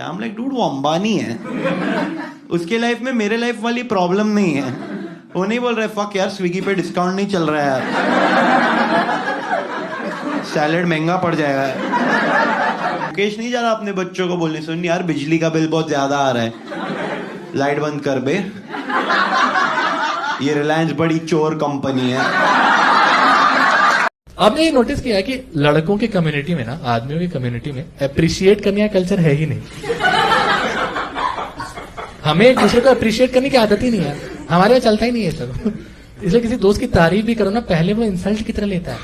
I'm like, dude, वो अंबानी है। उसके लाइफ में मेरे लाइफ वाली प्रॉब्लम नहीं है। वो नहीं बोल रहे फक यार स्विगी पे डिस्काउंट नहीं चल रहा है यार, सैलेड महंगा पड़ जाएगा। मुकेश नहीं जा रहा अपने बच्चों को बोलने, सुन यार बिजली का बिल बहुत ज्यादा आ रहा है, लाइट बंद कर बे, ये रिलायंस बड़ी चोर कंपनी है। आपने ये नोटिस किया है कि लड़कों की कम्युनिटी में ना, आदमियों की कम्युनिटी में अप्रिशिएट करने का कल्चर है ही नहीं। हमें एक दूसरे को अप्रिशिएट करने की आदत ही नहीं है, हमारे यहाँ चलता ही नहीं है सब। इसलिए किसी दोस्त की तारीफ भी करो ना, पहले वो इंसल्ट की तरह लेता है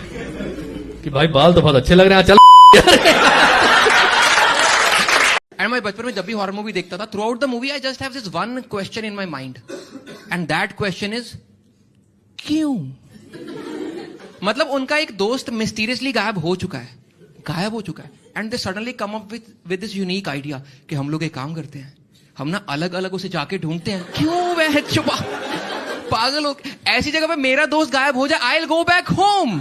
कि भाई बाल तो बहुत अच्छे लग रहे हैं, चल। एंड मैं बचपन में जब भी हॉरर मूवी देखता था, through out the movie I just have this one question in my mind, and that question is क्यों? मतलब उनका एक दोस्त मिस्टीरियसली गायब हो चुका है, and they suddenly come up with this unique idea कि हम लोग एक काम करते हैं, हम ना अलग अलग उसे जाके ढूंढते हैं। क्यों वह छुपा, पागल हो, ऐसी जगह पे मेरा दोस्त गायब हो जाए, I will go back home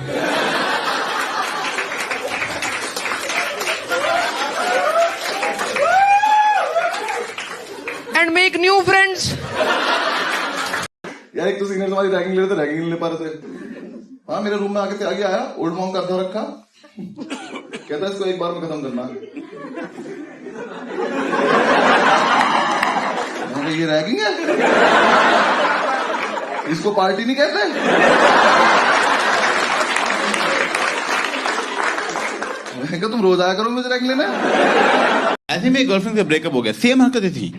and make new friends. यार एक तो सीनियर तुम्हारी रैगिंग ले रहे थे, रैगिंग नहीं ले पा रहे थे। हाँ मेरे रूम में आके आया, ओल्ड मॉन्क कर रखा, कहता इसको एक बार में खत्म करना। ये रैगिंग है, इसको पार्टी नहीं कहते। तुम रोज आया करो मुझे रैगिंग लेने। ऐसे मेरी गर्लफ्रेंड से ब्रेकअप हो गया, सेम हरकतें थी।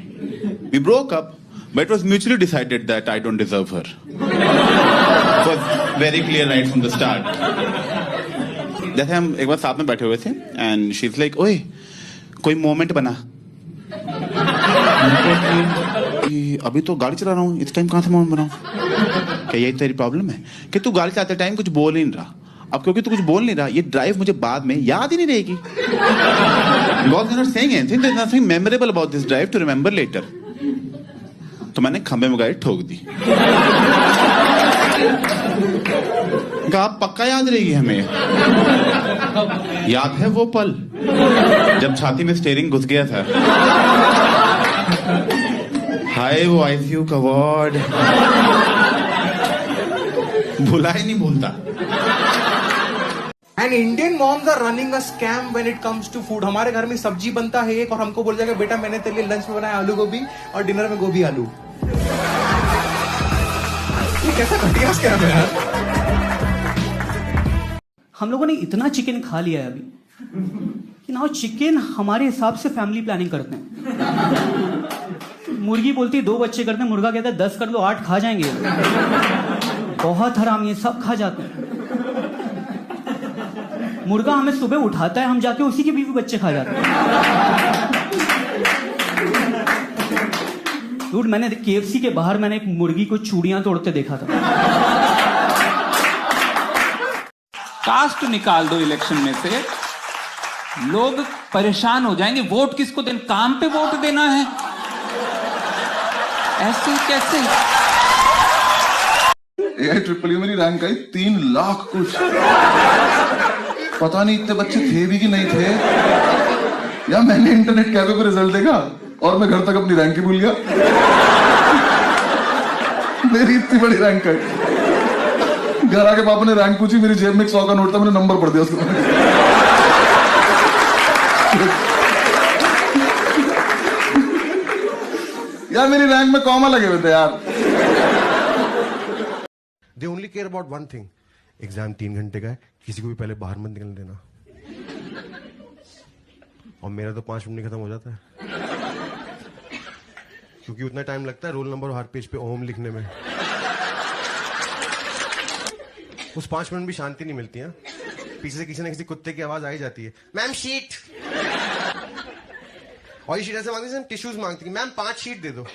We broke up, but it was mutually decided that I don't deserve her. It was very clear right from the start. जैसे हम एक बार साथ में बैठे हुए थे, and she's like, ओए, कोई मोमेंट बना। अभी तो गाड़ी चला रहा हूँ, इस टाइम कहाँ से मोमेंट बनाऊं? क्या यही तेरी प्रॉब्लम है कि तू गाड़ी चलाते टाइम कुछ बोल ही नहीं रहा? अब क्योंकि तू कुछ बोल नहीं रहा, ये ड्राइव मुझे बाद में याद ही नहीं रहेगी। God is not saying anything. There's nothing memorable about this drive to remember later. तो मैंने खंबे में गाड़ी ठोक दी। कहा पक्का याद रहेगी हमें। याद है वो पल जब छाती में स्टीयरिंग घुस गया था। हाय वो आईसीयू का वार्ड, भुला ही नहीं भूलता। And Indian moms are running a scam when it comes to food. हमारे घर में सब्जी बनता है एक, और हमको बोल जाएगा बेटा मैंने तेरे लिए लंच में बनाया आलू गोभी और डिनर में गोभी आलू। ये कैसा घटिया स्कैम है यार। हम लोगों ने इतना चिकन खा लिया है अभी कि ना चिकन हमारे हिसाब से फैमिली प्लानिंग करते हैं। मुर्गी बोलती है 2 बच्चे करते हैं, मुर्गा कहता है 10 कर लो 8 खा जाएंगे। बहुत हरामी है, सब खा जाते हैं। मुर्गा हमें सुबह उठाता है, हम जाके उसी के बीवी बच्चे खा जाते हैं। डूड मैंने KFC के बाहर मैंने एक मुर्गी को चूड़ियां तोड़ते देखा था। कास्ट निकाल दो इलेक्शन में से, लोग परेशान हो जाएंगे। वोट किसको देना, काम पे वोट देना है, ऐसे कैसे? AIEEE मेरी रैंक आई 3 लाख कुछ। पता नहीं इतने बच्चे थे भी कि नहीं थे। या मैंने इंटरनेट कैफे पे रिजल्ट देखा और मैं घर तक अपनी रैंक ही भूल गया। मेरी इतनी बड़ी रैंक है। घर आके पापा ने रैंक पूछी, मेरी जेब में 100 का नोट था, मैंने नंबर पढ़ दिया उसको। यार मेरी रैंक में कॉमा लगे हुए थे यार। They only care about one thing. Exam 3 घंटे का है, किसी को भी पहले बाहर मत निकलने देना। और मेरा तो 5 मिनट में खत्म हो जाता है, क्योंकि उतना टाइम लगता है रोल नंबर और हर पेज पे ओम लिखने में। उस 5 मिनट भी शांति नहीं मिलती है। पीछे से किसी न किसी कुत्ते की आवाज आई जाती है, मैम शीट। और ये शीट ऐसे मांगती है, टिश्यूज मांगती है, मैम 5 शीट दे दो,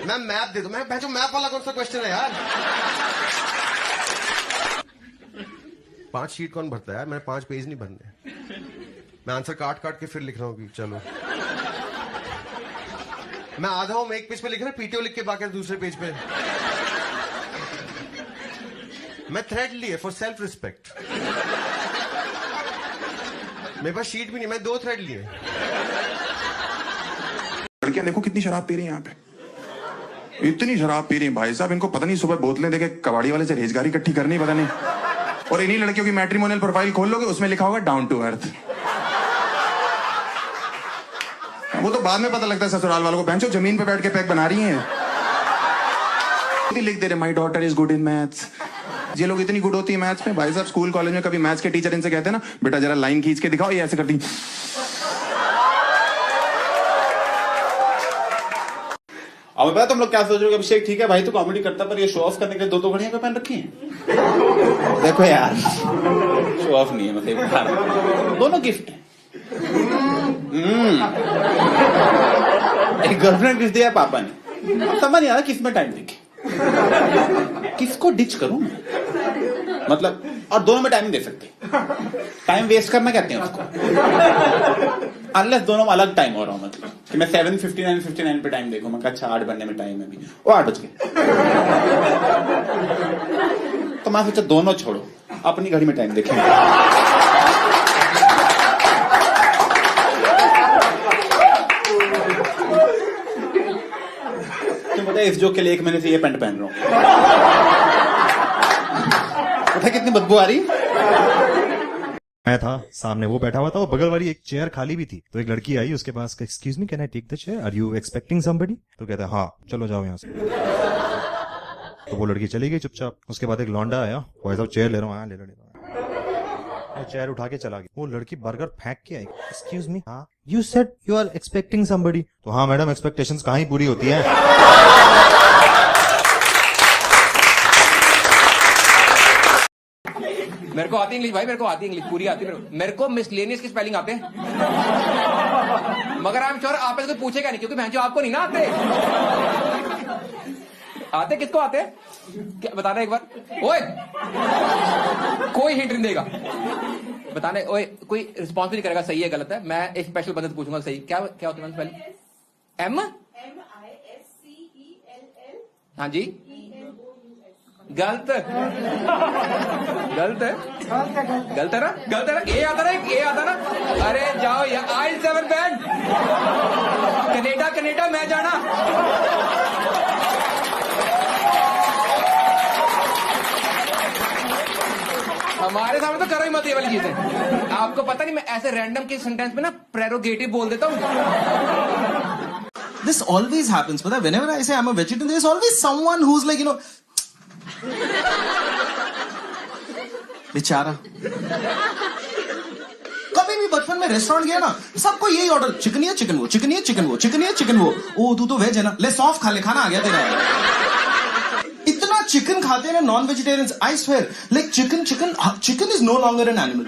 मैम मैप दे दो। मैं जो मैप वाला कौन सा क्वेश्चन है यार? 5 शीट कौन भरता है यार? मैंने 5 पेज नहीं भरने। मैं आंसर काट काट के फिर लिख रहा हूँ कि चलो मैं आधा हूं, मैं एक पेज पे लिख रहा हूँ, पीटीओ लिख के बाकी दूसरे पेज पे। मैं थ्रेड लिए फॉर सेल्फ रिस्पेक्ट। मेरे पास शीट भी नहीं, मैं 2 थ्रेड लिए। लड़कियां देखो कितनी शराब पी रही हैं यहाँ पे, इतनी शराब पी रही हैं भाई साहब, इनको पता नहीं सुबह बोतलें देके कबाड़ी वाले से रेजगारी इकट्ठी करनी पता नहीं। और इन्हीं लड़कियों की मैट्रिमोनियल प्रोफाइल खोल लोगे, उसमें लिखा होगा डाउन टू अर्थ। वो तो बाद में पता लगता है ससुराल वालों को, बहनचोद जमीन पे बैठ के पैक बना रही हैं। लिख दे रहे my daughter is good in maths. ये लोग इतनी गुड होती है मैथ्स में भाई साहब, स्कूल कॉलेज में कभी मैथ्स के टीचर इनसे कहते हैं ना, बेटा जरा लाइन खींच के दिखाओ, ये ऐसे करती। अब पता तुम लोग क्या सोच रहे हो, अभिषेक ठीक है भाई तो कॉमेडी करता, पर ये शो ऑफ करने के लिए दो घड़ियां पहन रखी हैं। देखो यार शो ऑफ नहीं है, मतलब दोनों गिफ्ट है। एक गर्लफ्रेंड गिफ्ट दिया पापा ने, अब समझ नहीं आ रहा किस में टाइम देखे, किसको डिच करूं मैं, मतलब और दोनों में टाइम नहीं दे सकते। टाइम वेस्ट करना कहते हैं उसको, अनलेस दोनों में अलग टाइम हो रहा हूं, मतलब कि मैं 7:59 पे टाइम देखूं, मैं कहा अच्छा 8 बनने में टाइम है अभी, वो 8 बज गए। तो मैं सोचा दोनों छोड़ो, अपनी घड़ी में टाइम देखेंगे। इस जोक के लिए 1 महीने से ये पैंट पहन रहा हूं, पता कितनी बदबू आ रही। मैं था सामने, वो बैठा हुआ था, वो बगल वाली एक चेयर खाली भी थी, तो एक लड़की आई उसके पास, excuse me can I take the chair, are you expecting somebody? तो कहता है हाँ चलो जाओ यहाँ से। तो वो लड़की चली गई चुपचाप। उसके बाद एक लौंडा आया, भाई साहब चेयर ले रहा हूँ, हाँ ले लो। वो चेयर उठा के चला गया। वो लड़की बर्गर फेंक के आई, एक्सक्यूज मी हाँ you said you are expecting somebody? तो हाँ मैडम एक्सपेक्टेशंस कहाँ ही पूरी होती है। मेरे को आती इंग्लिश भाई, मेरे को आती इंग्लिश पूरी आती, मेरे को मिसलेनियस की स्पेलिंग आते हैं, मगर आई एम श्योर आप ऐसे पूछेगा नहीं, क्योंकि जो आपको नहीं ना आते। आते किसको आते क्या बताना एक बार? ओए कोई हिंट नहीं देगा, बताने ओए कोई रिस्पॉन्स भी नहीं करेगा, सही है गलत है। मैं एक स्पेशल बंदे से पूछूंगा सही क्या क्या होता है स्पेलिंग? MISCELL। हाँ जी गलत गलत है, गलत है ना, गलत है ना। ए आता ना, ए आता ना, अरे जाओ यार, आइल 7 बैंड कनेडा कनेडा मैं जाना। हमारे सामने तो करो ही मत ये वाली चीजें। आपको पता नहीं, मैं ऐसे रैंडम के सेंटेंस में ना प्रेरोगेटिव बोल देता हूँ। This always happens, but whenever I say I'm a vegetarian, there's always someone who's like, you know, बेचारा। कभी भी बचपन में रेस्टोरेंट गया ना, सबको यही ऑर्डर, चिकन ये चिकन वो, चिकन ये चिकन वो, चिकन ये चिकन वो। ओ तू तो वेज है ना, ले सॉफ्ट खा ले, खाना आ गया तेरा। इतना चिकन खाते हैं ना non vegetarians, I swear, like chicken is no longer an animal,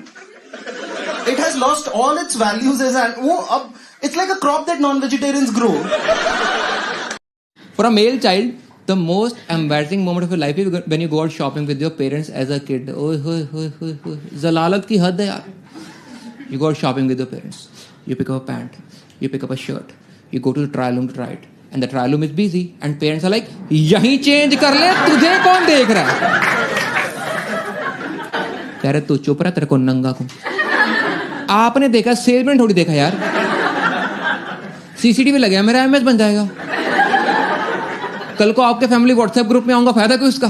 it has lost all its values as an, वो अब it's like a crop that non vegetarians grow. For a male child, the most embarrassing moment of your life is when you go out shopping with your parents as a kid. ओए जलालत की हद है यार। You go out shopping with your parents. You pick up a pant. You pick up a shirt. You go to the trial room to try it. And the trial room is busy. And parents are like, यहीं change कर ले, तुझे कौन देख रहा है? कह रहे तू चुप रहा, तेरे को नंगा को आपने देखा, सेलमैन थोड़ी देखा यार। CCTV लगे, मेरा MS बन जाएगा। कल को आपके फैमिली व्हाट्सएप ग्रुप में आऊंगा, फायदा क्यों इसका?